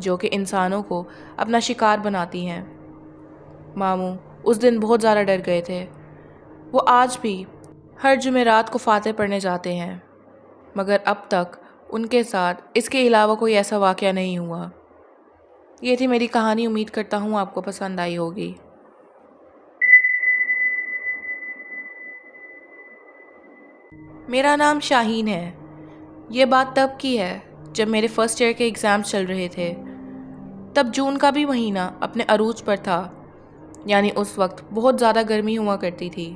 جو کہ انسانوں کو اپنا شکار بناتی ہیں۔ ماموں اس دن بہت زیادہ ڈر گئے تھے۔ وہ آج بھی ہر جمعرات کو فاتح پڑھنے جاتے ہیں، مگر اب تک ان کے ساتھ اس کے علاوہ کوئی ایسا واقعہ نہیں ہوا۔ یہ تھی میری کہانی، امید کرتا ہوں آپ کو پسند آئی ہوگی۔ میرا نام شاہین ہے۔ یہ بات تب کی ہے جب میرے فرسٹ ایئر کے ایگزامز چل رہے تھے۔ تب جون کا بھی مہینہ اپنے عروج پر تھا، یعنی اس وقت بہت زیادہ گرمی ہوا کرتی تھی۔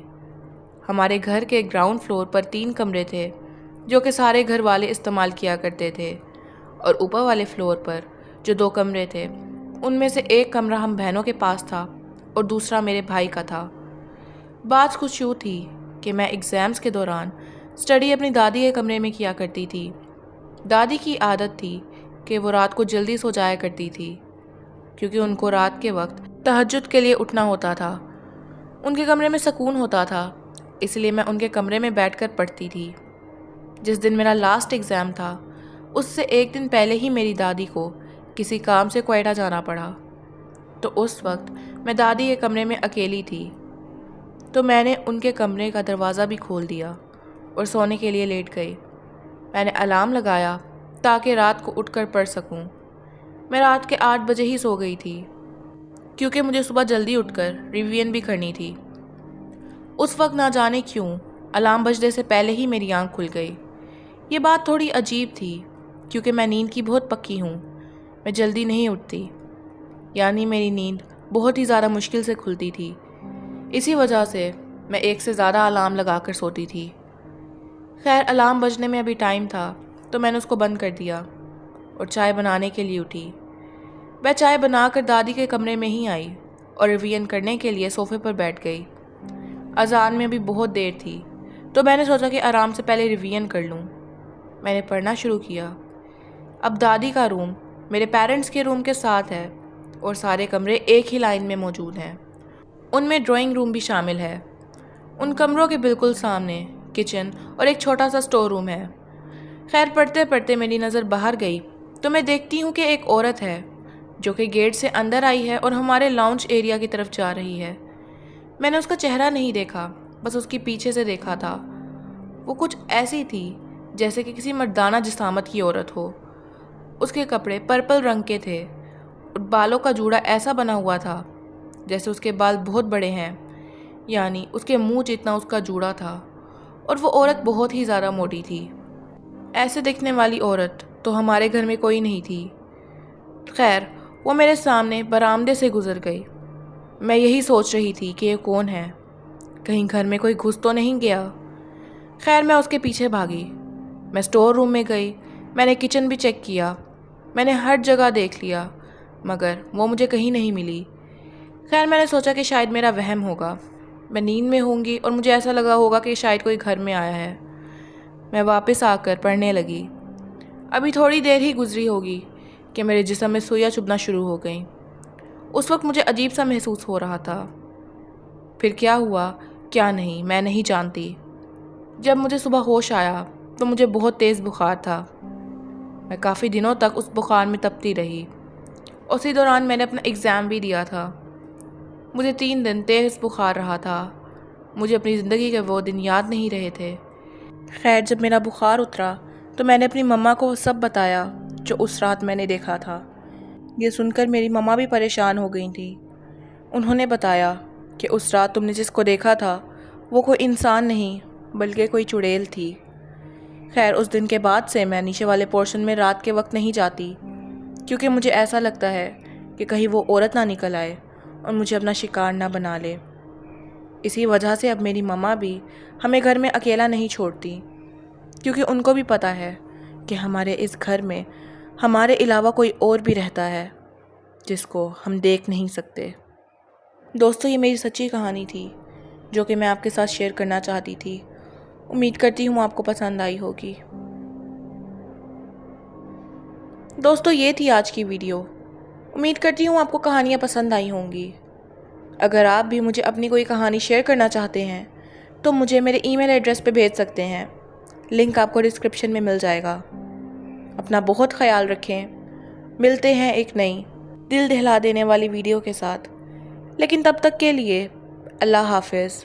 ہمارے گھر کے گراؤنڈ فلور پر 3 کمرے تھے جو کہ سارے گھر والے استعمال کیا کرتے تھے، اور اوپر والے فلور پر جو 2 کمرے تھے ان میں سے ایک کمرہ ہم بہنوں کے پاس تھا اور دوسرا میرے بھائی کا تھا۔ بات کچھ یوں تھی کہ میں ایگزامز کے دوران اسٹڈی اپنی دادی کے کمرے میں کیا کرتی تھی۔ دادی کی عادت تھی کہ وہ رات کو جلدی سو جایا کرتی تھی، کیونکہ ان کو رات کے وقت تہجد کے لیے اٹھنا ہوتا تھا۔ ان کے کمرے میں سکون ہوتا تھا، اس لیے میں ان کے کمرے میں بیٹھ کر پڑھتی تھی۔ جس دن میرا لاسٹ ایگزام تھا، اس سے ایک دن پہلے ہی میری دادی کو کسی کام سے کوئٹہ جانا پڑا، تو اس وقت میں دادی کے کمرے میں اکیلی تھی۔ تو میں نے ان کے کمرے کا دروازہ بھی کھول دیا اور سونے کے لیے لیٹ گئی۔ میں نے الارم لگایا تاکہ رات کو اٹھ کر پڑھ سکوں۔ میں رات کے 8 بجے ہی سو گئی تھی، کیونکہ مجھے صبح جلدی اٹھ کر ریویژن بھی کرنی تھی۔ اس وقت نہ جانے کیوں الارم بجنے سے پہلے ہی میری آنکھ کھل گئی۔ یہ بات تھوڑی عجیب تھی، کیونکہ میں نیند کی بہت پکی ہوں، میں جلدی نہیں اٹھتی، یعنی میری نیند بہت ہی زیادہ مشکل سے کھلتی تھی۔ اسی وجہ سے میں 1 سے زیادہ الارم لگا کر سوتی تھی۔ خیر، الارم بجنے میں ابھی ٹائم تھا تو میں نے اس کو بند کر دیا اور چائے بنانے کے لیے اٹھی۔ میں چائے بنا کر دادی کے کمرے میں ہی آئی اور ریویژن کرنے کے لیے صوفے پر بیٹھ گئی۔ اذان میں بھی بہت دیر تھی، تو میں نے سوچا کہ آرام سے پہلے ریویژن کر لوں۔ میں نے پڑھنا شروع کیا۔ اب دادی کا روم میرے پیرنٹس کے روم کے ساتھ ہے اور سارے کمرے ایک ہی لائن میں موجود ہیں۔ ان میں ڈرائنگ روم بھی شامل ہے۔ ان کمروں کے بالکل سامنے کچن اور ایک چھوٹا سا اسٹور روم ہے۔ خیر، پڑھتے پڑھتے میری نظر باہر گئی تو میں دیکھتی ہوں کہ ایک عورت ہے جو کہ گیٹ سے اندر آئی ہے اور ہمارے لاؤنج ایریا کی طرف جا رہی ہے۔ میں نے اس کا چہرہ نہیں دیکھا، بس اس کی پیچھے سے دیکھا تھا۔ وہ کچھ ایسی تھی جیسے کہ کسی مردانہ جسامت کی عورت ہو۔ اس کے کپڑے پرپل رنگ کے تھے اور بالوں کا جوڑا ایسا بنا ہوا تھا جیسے اس کے بال بہت بڑے ہیں، یعنی اس کے منہ جتنا اس کا جوڑا تھا، اور وہ عورت بہت ہی زیادہ موٹی تھی۔ ایسے دکھنے والی عورت تو ہمارے گھر میں کوئی نہیں تھی۔ خیر، وہ میرے سامنے برآمدے سے گزر گئی۔ میں یہی سوچ رہی تھی کہ یہ کون ہے، کہیں گھر میں کوئی گھس تو نہیں گیا۔ خیر، میں اس کے پیچھے بھاگی۔ میں اسٹور روم میں گئی، میں نے کچن بھی چیک کیا، میں نے ہر جگہ دیکھ لیا، مگر وہ مجھے کہیں نہیں ملی۔ خیر، میں نے سوچا کہ شاید میرا وہم ہوگا، میں نیند میں ہوں گی اور مجھے ایسا لگا ہوگا کہ شاید کوئی گھر میں آیا ہے۔ میں واپس آ کر پڑھنے لگی۔ ابھی تھوڑی دیر ہی گزری ہوگی کہ میرے جسم میں سوئیاں چبھنا شروع ہو گئیں۔ اس وقت مجھے عجیب سا محسوس ہو رہا تھا۔ پھر کیا ہوا کیا نہیں میں نہیں جانتی۔ جب مجھے صبح ہوش آیا تو مجھے بہت تیز بخار تھا۔ میں کافی دنوں تک اس بخار میں تپتی رہی۔ اسی دوران میں نے اپنا ایگزام بھی دیا تھا۔ مجھے 3 دن تیز بخار رہا تھا۔ مجھے اپنی زندگی کے وہ دن یاد نہیں رہے تھے۔ خیر، جب میرا بخار اترا تو میں نے اپنی مما کو سب بتایا جو اس رات میں نے دیکھا تھا۔ یہ سن کر میری مما بھی پریشان ہو گئی تھی۔ انہوں نے بتایا کہ اس رات تم نے جس کو دیکھا تھا وہ کوئی انسان نہیں بلکہ کوئی چڑیل تھی۔ خیر، اس دن کے بعد سے میں نیچے والے پورشن میں رات کے وقت نہیں جاتی، کیونکہ مجھے ایسا لگتا ہے کہ کہیں وہ عورت نہ نکل آئے اور مجھے اپنا شکار نہ بنا لے۔ اسی وجہ سے اب میری مما بھی ہمیں گھر میں اکیلا نہیں چھوڑتی، کیونکہ ان کو بھی پتہ ہے کہ ہمارے اس گھر میں ہمارے علاوہ کوئی اور بھی رہتا ہے جس کو ہم دیکھ نہیں سکتے۔ دوستو، یہ میری سچی کہانی تھی جو کہ میں آپ کے ساتھ شیئر کرنا چاہتی تھی۔ امید کرتی ہوں آپ کو پسند آئی ہوگی۔ دوستو، یہ تھی آج کی ویڈیو۔ امید کرتی ہوں آپ کو کہانیاں پسند آئی ہوں گی۔ اگر آپ بھی مجھے اپنی کوئی کہانی شیئر کرنا چاہتے ہیں تو مجھے میرے ای میل ایڈریس پہ بھیج سکتے ہیں، لنک آپ کو ڈسکرپشن میں مل جائے گا۔ اپنا بہت خیال رکھیں۔ ملتے ہیں ایک نئی دل دہلا دینے والی ویڈیو کے ساتھ، لیکن تب تک کے لیے اللہ حافظ۔